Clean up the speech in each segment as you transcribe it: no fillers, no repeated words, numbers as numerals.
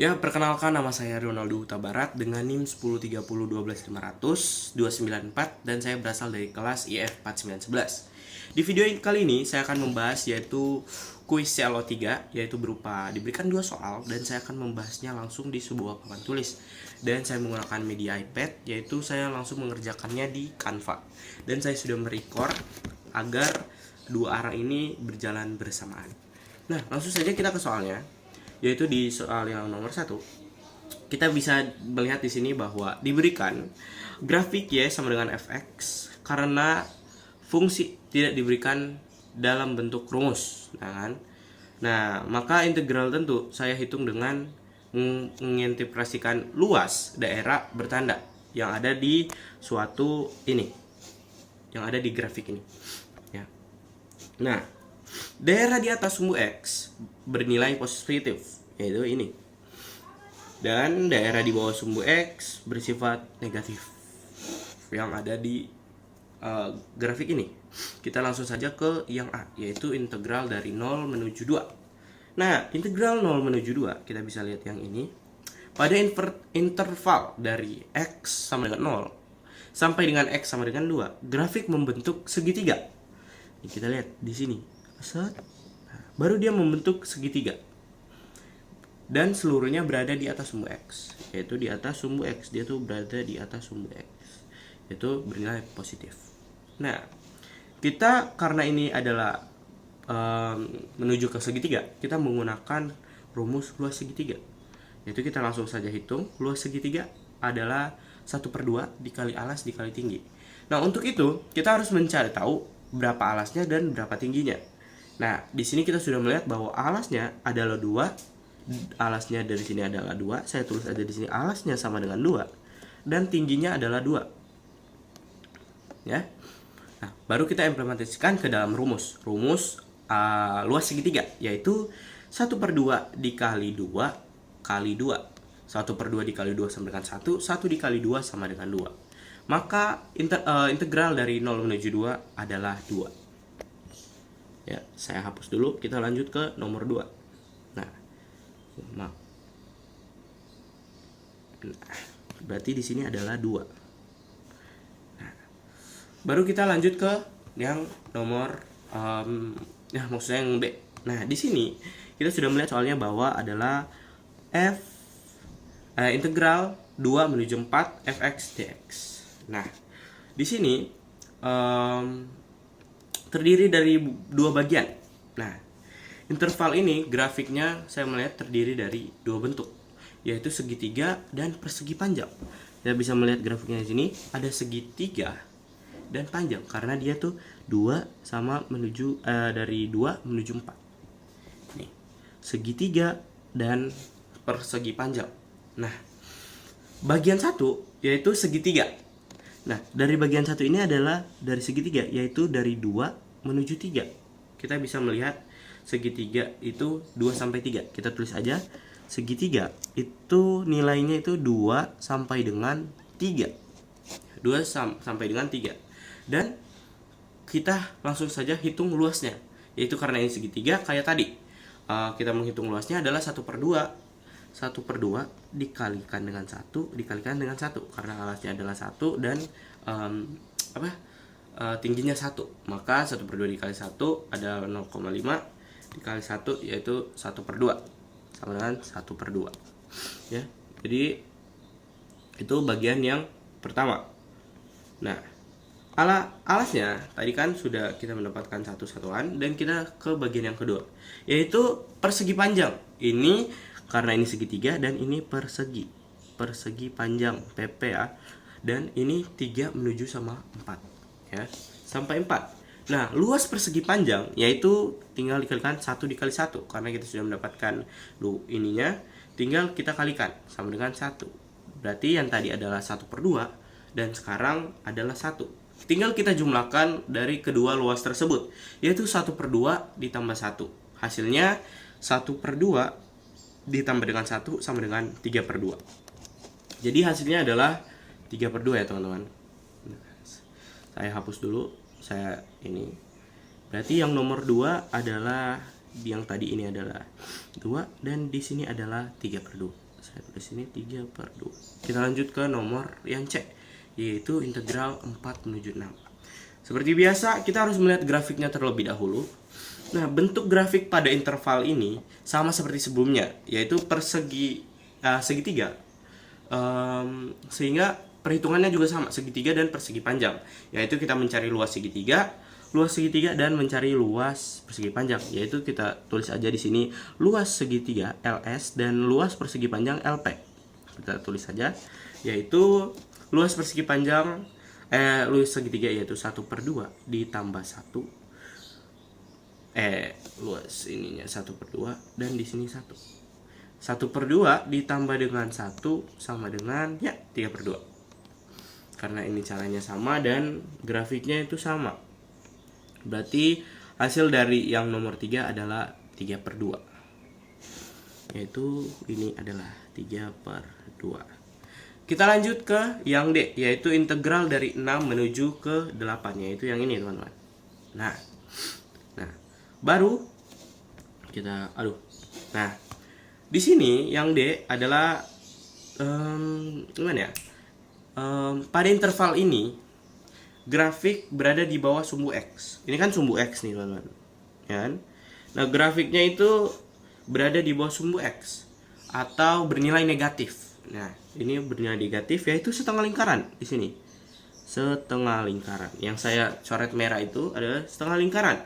Ya, perkenalkan nama saya Ronaldo Huta Barat dengan NIM 1030 12500 294 dan saya berasal dari kelas IF 4911. Di video kali ini saya akan membahas yaitu kuis CLO3, yaitu berupa diberikan dua soal dan saya akan membahasnya langsung di sebuah papan tulis. Dan saya menggunakan media iPad, yaitu saya langsung mengerjakannya di Canva. Dan saya sudah merecord agar dua arah ini berjalan bersamaan. Nah, langsung saja kita ke soalnya, yaitu di soal yang nomor 1 kita bisa melihat di sini bahwa diberikan grafik y sama dengan fx karena fungsi tidak diberikan dalam bentuk rumus. Nah, maka integral tentu saya hitung dengan menginterpretasikan luas daerah bertanda yang ada di suatu ini, yang ada di grafik ini ya. Nah, daerah di atas sumbu X bernilai positif, yaitu ini. Dan daerah di bawah sumbu X bersifat negatif, yang ada di grafik ini. Kita langsung saja ke yang A, yaitu integral dari 0 menuju 2. Nah, integral 0 menuju 2, kita bisa lihat yang ini. Pada interval dari X sama dengan 0 sampai dengan X sama dengan 2, grafik membentuk segitiga. Ini kita lihat di sini. Baru dia membentuk segitiga dan seluruhnya berada di atas sumbu X, yaitu di atas sumbu X. Dia tuh berada di atas sumbu X, yaitu bernilai positif. Nah, kita karena ini adalah menuju ke segitiga, kita menggunakan rumus luas segitiga, yaitu kita langsung saja hitung luas segitiga adalah 1/2 dikali alas dikali tinggi. Nah, untuk itu kita harus mencari tahu berapa alasnya dan berapa tingginya. Nah, di sini kita sudah melihat bahwa alasnya adalah 2. Alasnya dari sini adalah 2. Saya tulis aja di sini alasnya sama dengan 2 dan tingginya adalah 2. Ya. Nah, baru kita implementasikan ke dalam rumus. Rumus luas segitiga, yaitu 1/2 dikali 2 kali 2. 1/2 dikali 2 sama dengan 1, 1 dikali 2 sama dengan 2. Maka integral dari 0 menuju 2 adalah 2. Ya, saya hapus dulu, kita lanjut ke nomor 2. Nah, berarti di sini adalah 2. Nah, baru kita lanjut ke yang nomor maksudnya yang B. Nah, di sini kita sudah melihat soalnya bahwa adalah integral 2 menuju 4 fx dx. Nah, di sini terdiri dari dua bagian. Nah, interval ini grafiknya saya melihat terdiri dari dua bentuk, yaitu segitiga dan persegi panjang. Kita bisa melihat grafiknya di sini ada segitiga dan panjang karena dia tuh 2 sama menuju dari 2 menuju 4. Nih, segitiga dan persegi panjang. Nah, bagian 1 yaitu segitiga. Nah, dari bagian 1 ini adalah dari segitiga, yaitu dari 2 menuju 3. Kita bisa melihat segitiga itu 2 sampai 3. Kita tulis aja segitiga itu nilainya itu 2 sampai dengan 3. 2 sampai dengan 3. Dan kita langsung saja hitung luasnya, yaitu karena ini segitiga kayak tadi. Kita menghitung luasnya adalah 1/2. 1/2 dikalikan dengan 1 dikalikan dengan 1 karena alasnya adalah 1 dan tingginya 1. Maka 1/2 dikali 1 adalah 0,5 dikali 1 yaitu 1/2 sama dengan 1/2. Ya. Jadi itu bagian yang pertama. Nah, alasnya tadi kan sudah kita mendapatkan satu satuan dan kita ke bagian yang kedua, yaitu persegi panjang. Ini karena ini segitiga dan ini persegi panjang PP ya. Dan ini 3 menuju sama 4 ya, sampai 4. Nah, luas persegi panjang yaitu tinggal dikalikan 1 dikali 1 karena kita sudah mendapatkan ininya, tinggal kita kalikan sama dengan 1. Berarti yang tadi adalah 1/2 dan sekarang adalah 1. Tinggal kita jumlahkan dari kedua luas tersebut, yaitu 1/2 ditambah 1. Hasilnya 1/2 ditambah dengan 1 sama dengan 3/2. Jadi hasilnya adalah 3/2 ya teman-teman. Saya hapus dulu, saya ini. Berarti yang nomor 2 adalah yang tadi ini adalah 2 dan di sini adalah 3/2. Saya tulis ini 3/2. Kita lanjut ke nomor yang C, yaitu integral 4 menuju 6. Seperti biasa, kita harus melihat grafiknya terlebih dahulu. Nah, bentuk grafik pada interval ini sama seperti sebelumnya, yaitu segitiga. Sehingga perhitungannya juga sama, segitiga dan persegi panjang, yaitu kita mencari luas segitiga dan mencari luas persegi panjang, yaitu kita tulis aja di sini luas segitiga LS dan luas persegi panjang LP. Kita tulis saja, yaitu luas persegi panjang luas segitiga yaitu 1/2 ditambah 1, luas ininya 1/2 dan di sini 1/2 ditambah dengan 1 sama dengan 3/2. Karena ini caranya sama dan grafiknya itu sama, berarti hasil dari yang nomor 3 adalah 3/2, yaitu ini adalah 3/2. Kita lanjut ke yang D, yaitu integral dari 6 menuju ke 8, yaitu yang ini teman-teman. Nah, baru kita Nah, di sini yang D adalah gimana ya? Pada interval ini grafik berada di bawah sumbu X. Ini kan sumbu X nih teman-teman, ya kan? Nah, grafiknya itu berada di bawah sumbu X atau bernilai negatif. Nah, ini bernilai negatif, yaitu setengah lingkaran di sini. Setengah lingkaran. Yang saya coret merah itu adalah setengah lingkaran.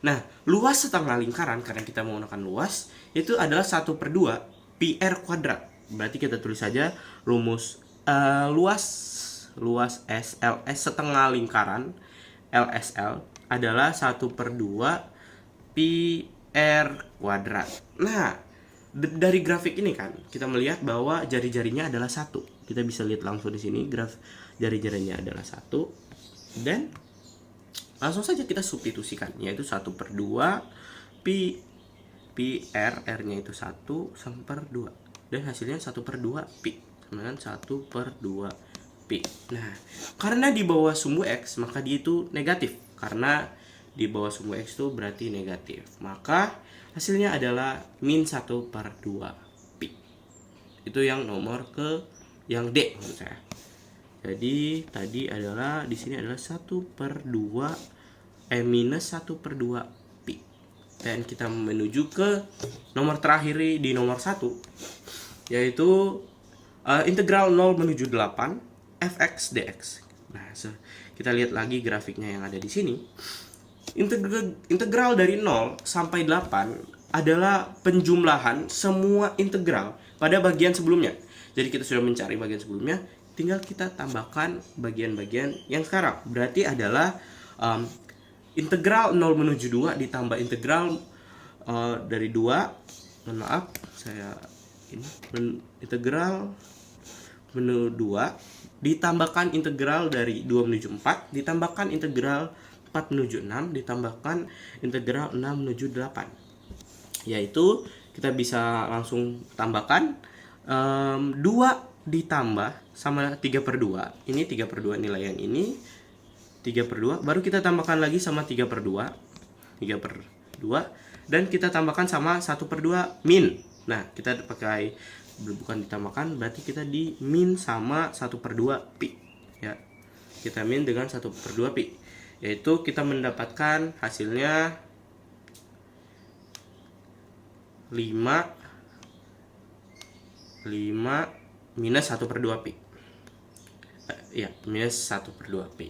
Nah, luas setengah lingkaran, karena kita menggunakan luas, itu adalah 1/2 pi r kuadrat. Berarti kita tulis saja rumus luas SLS setengah lingkaran LSL adalah 1/2 pi r kuadrat. Nah, dari grafik ini kan kita melihat bahwa jari-jarinya adalah 1. Kita bisa lihat langsung di sini graf jari-jarinya adalah 1, dan langsung saja kita substitusikan, yaitu 1/2 pi r, r-nya itu 1/2, dan hasilnya 1/2 pi sama dengan 1/2 pi. Nah, karena di bawah sumbu X maka dia itu negatif, karena di bawah sumbu X itu berarti negatif, maka hasilnya adalah min 1/2 pi. Itu yang nomor yang D menurut saya. Jadi tadi adalah di sini adalah 1/2 minus 1/2 pi. Dan kita menuju ke nomor terakhir di nomor 1, yaitu integral 0 menuju 8 fx dx. Nah, kita lihat lagi grafiknya yang ada di sini. Integral dari 0 sampai 8 adalah penjumlahan semua integral pada bagian sebelumnya. Jadi kita sudah mencari bagian sebelumnya, tinggal kita tambahkan bagian-bagian yang sekarang. Berarti adalah integral 0 menuju 2 ditambah integral dari 2, mohon maaf, integral menuju 2 ditambahkan integral dari 2 menuju 4 ditambahkan integral 4 menuju 6 ditambahkan integral 6 menuju 8. Yaitu kita bisa langsung tambahkan 2 ditambah sama 3/2. Ini 3/2 nilai yang ini 3/2, baru kita tambahkan lagi sama 3/2 dan kita tambahkan sama 1/2 min. Nah, kita pakai bukan ditambahkan, berarti kita di min sama 1/2 pi ya. Kita min dengan 1/2 pi, yaitu kita mendapatkan hasilnya 5 minus 1/2 pi. Minus 1/2 pi.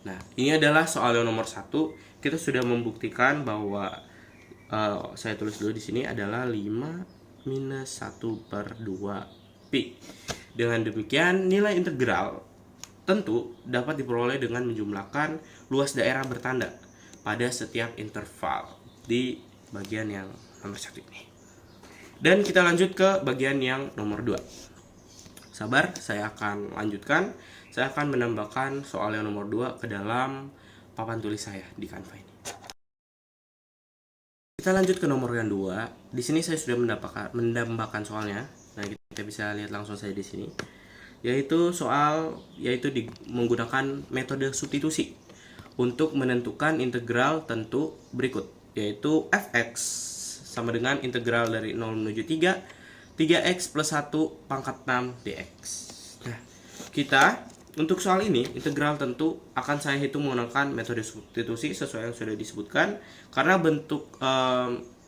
Nah, ini adalah soal yang nomor 1. Kita sudah membuktikan bahwa saya tulis dulu di sini adalah 5 minus 1/2 pi. Dengan demikian, nilai integral tentu dapat diperoleh dengan menjumlahkan luas daerah bertanda pada setiap interval di bagian yang nomor 1 ini. Dan kita lanjut ke bagian yang nomor 2. Sabar, saya akan lanjutkan. Saya akan menambahkan soal yang nomor 2 ke dalam papan tulis saya di Canva ini. Kita lanjut ke nomor yang 2. Di sini saya sudah menambahkan soalnya. Nah, kita bisa lihat langsung saja di sini. Yaitu menggunakan metode substitusi untuk menentukan integral tentu berikut, yaitu fx sama dengan integral dari 0 menuju 3 3x plus 1 pangkat 6 dx. Nah, kita untuk soal ini integral tentu akan saya hitung menggunakan metode substitusi sesuai yang sudah disebutkan, karena bentuk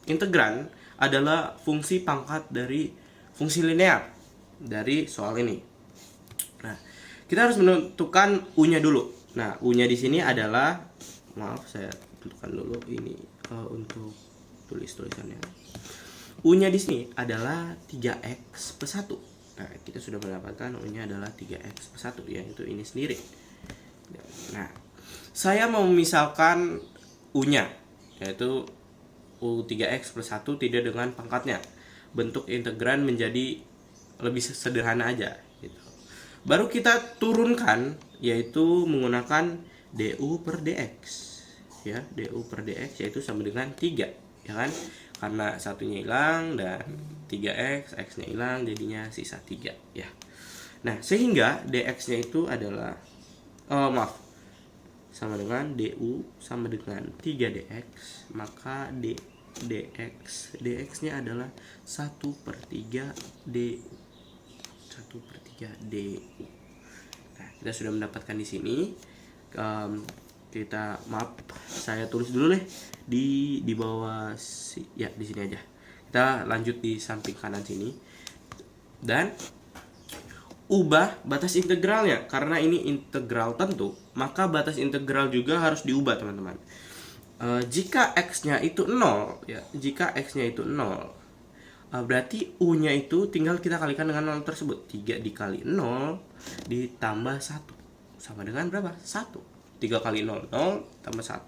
integran adalah fungsi pangkat dari fungsi linear dari soal ini. Nah, kita harus menentukan u-nya dulu. Nah, u-nya di sini adalah, maaf saya tentukan dulu ini untuk tulisannya. U-nya di sini adalah 3x plus 1. Nah, kita sudah mendapatkan U-nya adalah 3x plus 1, yaitu ini sendiri. Nah, saya mau memisahkan U-nya, yaitu U 3x plus 1 tidak dengan pangkatnya. Bentuk integran menjadi lebih sederhana aja gitu. Baru kita turunkan, yaitu menggunakan du per dx. Ya, du per dx yaitu sama dengan 3, ya kan? Karena satunya hilang dan 3x, x-nya hilang, jadinya sisa 3 ya. Nah, sehingga dx-nya itu adalah sama dengan du sama dengan 3 dx, maka dx-nya adalah 1/3 du. 1/3 du. Nah, kita sudah mendapatkan di sini. Saya tulis dulu deh di bawah di sini aja. Kita lanjut di samping kanan sini dan ubah batas integralnya. Karena ini integral tentu, maka batas integral juga harus diubah, teman-teman. Jika x-nya itu 0 ya, jika x-nya itu 0, berarti u-nya itu tinggal kita kalikan dengan 0 tersebut. 3 dikali 0 ditambah 1 sama dengan berapa? 1. 3 kali 0, 0 tambah 1.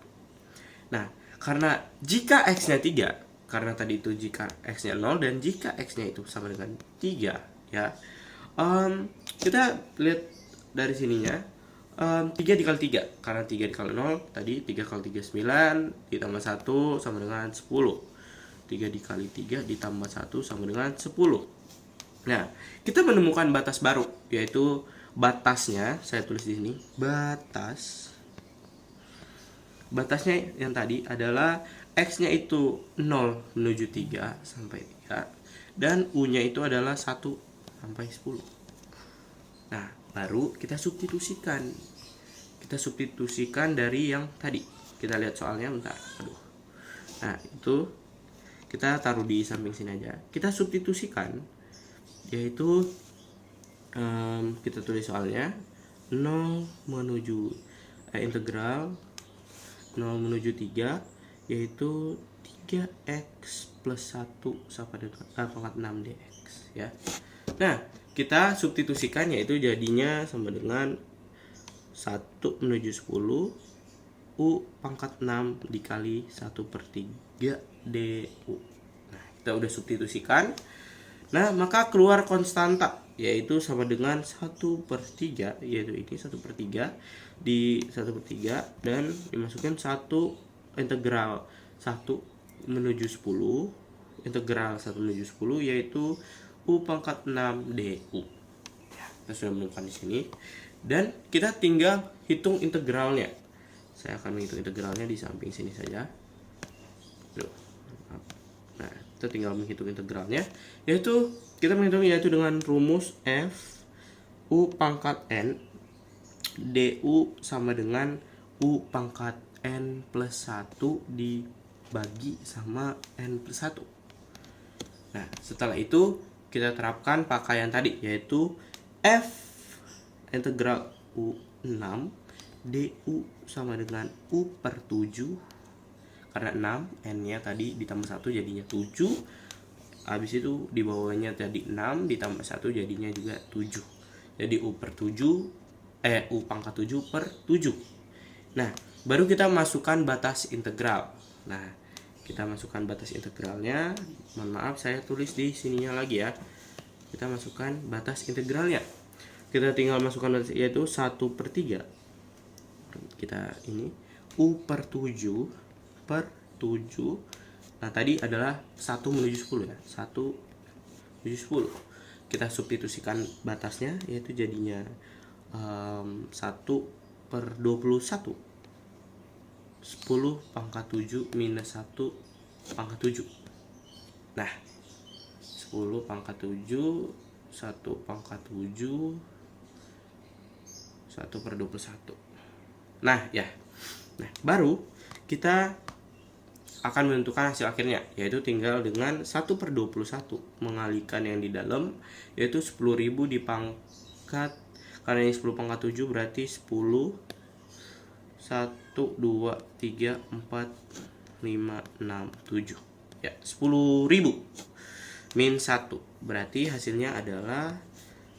Nah, karena jika x-nya 3, karena tadi itu jika x-nya 0 dan jika x-nya itu sama dengan 3 ya. Kita lihat dari sininya, 3 dikali 3, karena 3 dikali 0 tadi 3 kali 3 9 ditambah 1 sama dengan 10. 3 dikali 3 ditambah 1 sama dengan 10. Nah, kita menemukan batas baru, yaitu batasnya saya tulis di sini. Batasnya yang tadi adalah x-nya itu 0 menuju 3 sampai 3 dan u-nya itu adalah 1 sampai 10. Nah, baru kita substitusikan. Kita substitusikan dari yang tadi. Kita lihat soalnya bentar. Nah, itu kita taruh di samping sini aja. Kita substitusikan, yaitu kita tulis soalnya 0 menuju integral 0 menuju 3, yaitu 3x plus 1 sama dengan pangkat 6 dx ya. Nah, kita substitusikan, yaitu jadinya sama dengan 1 menuju 10 u pangkat 6 dikali 1/3 du. Nah, kita udah substitusikan. Nah, maka keluar konstanta, yaitu sama dengan 1/3, yaitu ini 1/3 di 1/3 dan dimasukkan 1 integral 1 menuju 10, integral 1 menuju 10, yaitu u pangkat 6 du. Ya, kita sudah menemukan di sini dan kita tinggal hitung integralnya. Saya akan menghitung integralnya di samping sini saja. Nah, kita tinggal menghitung integralnya, yaitu kita menghitung yaitu dengan rumus f u pangkat n du sama dengan u pangkat n plus 1 dibagi sama n plus 1. Nah, setelah itu kita terapkan pakaian tadi, yaitu f integral u6 du sama dengan u/7, karena 6 n-nya tadi ditambah 1 jadinya 7. Habis itu di bawahnya tadi 6 ditambah 1 jadinya juga 7. Jadi u pangkat 7/7. Nah, baru kita masukkan batas integral. Nah, kita masukkan batas integralnya. Mohon maaf, saya tulis di sininya lagi ya. Kita masukkan batas integralnya. Kita tinggal masukkan batas, yaitu 1/3. Kita ini u/7 per 7. Nah, tadi adalah 1 menuju 10 ya. 1 menuju 10. Kita substitusikan batasnya, yaitu jadinya 1/21. 10 pangkat 7 minus 1 pangkat 7. Nah, 10 pangkat 7, 1 pangkat 7, 1/21. Nah ya, nah baru kita akan menentukan hasil akhirnya, yaitu tinggal dengan 1/21 mengalikan yang di dalam, yaitu 10.000 dipangkat, karena ini 10 pangkat 7 berarti 10, 1, 2, 3, 4, 5, 6, 7 ya, 10.000 min 1 berarti hasilnya adalah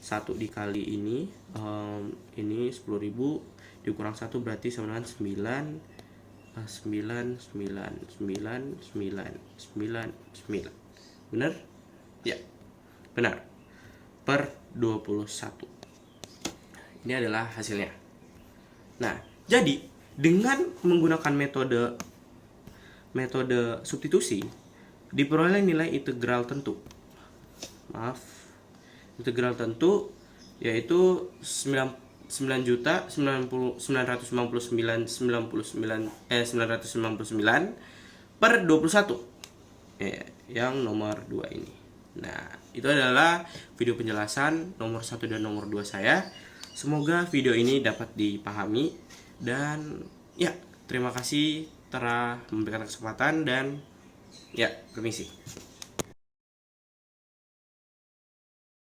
1 dikali ini 10.000 dikurang 1 berarti sama dengan 9. Benar? Ya, benar. Per 21. Ini adalah hasilnya. Nah, jadi dengan menggunakan metode substitusi diperoleh nilai integral tentu. Integral tentu yaitu 999 yang nomor 2 ini. Nah, itu adalah video penjelasan nomor 1 dan nomor 2 saya. Semoga video ini dapat dipahami dan ya, terima kasih telah memberikan kesempatan dan ya, permisi.